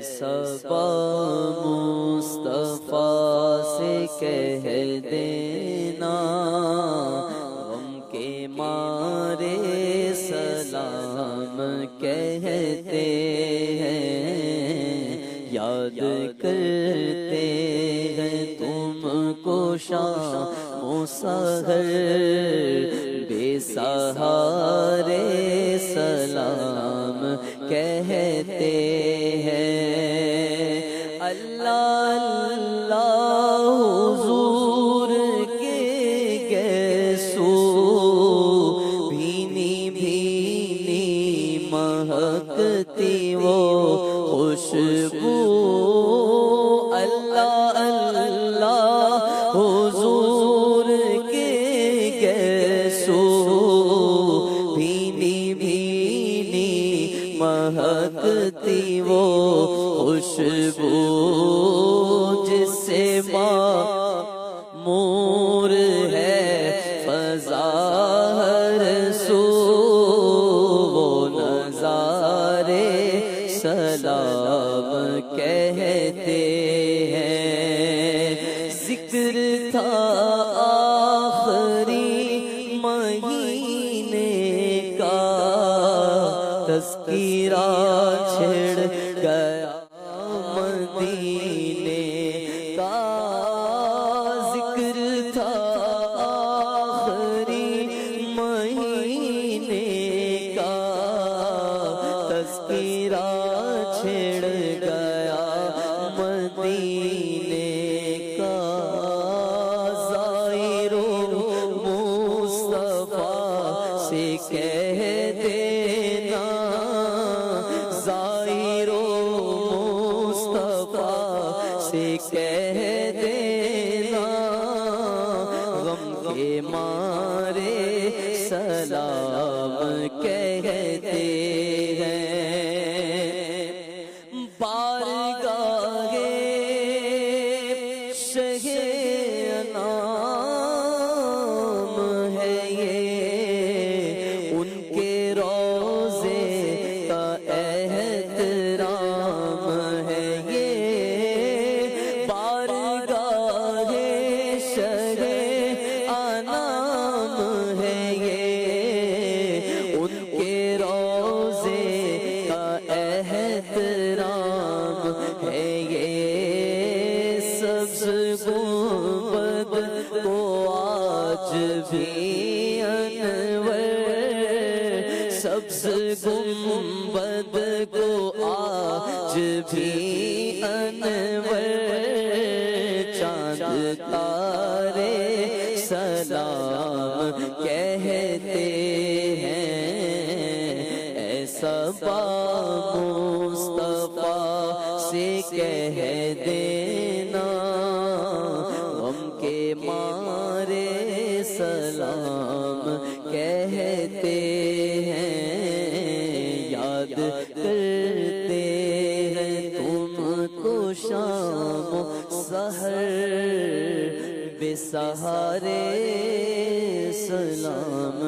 صبا مصطفیٰ سے کہہ دینا، غم کے مارے سلام کہتے ہیں، یاد کرتے ہیں تم کو شام و سحر، بے سہارے سلام کہتے ہیں۔ اللہ اللہ حضور کے گیسو، بھینی بھینی مہکتی وہ خوشبو، اللہ اللہ حضور کے گیسو، بھینی بھینی مہکتی وہ خوشبو، جس سے معمور ہے فضا ہر سو، وہ نظارے سلام کہتے ہیں۔ ذکر تھا آخری مہینے کا، تذکرہ چھڑ گیا مدینے کا، ذکر تھا آخری مہینے کا، تذکرہ چھڑ گیا مدینے کا، زائرو مصطفیٰ سے کہہ دینا، زائرو مصطفیٰ سے کہہ دینا، غم کے مارے سلام کہتے ہیں۔ بارگاہ شہ انام ہے یہ، ان کے روضے کا احترام ہے یہ، بارگاہ شہ انام ہے یہ، ان کے روضے کا احترام ہے یہ، سبز گنبد کو آج بھی انور، سبز گنبد کو آج بھی انور، چاند تارے سلام کہتے ہیں۔ اے صبا مصطفیٰ سے کہہ دینا، غم کے مارے سلام کہتے ہیں، یاد کرتے ہیں تم کو شام و سحر، بے سہارے سلام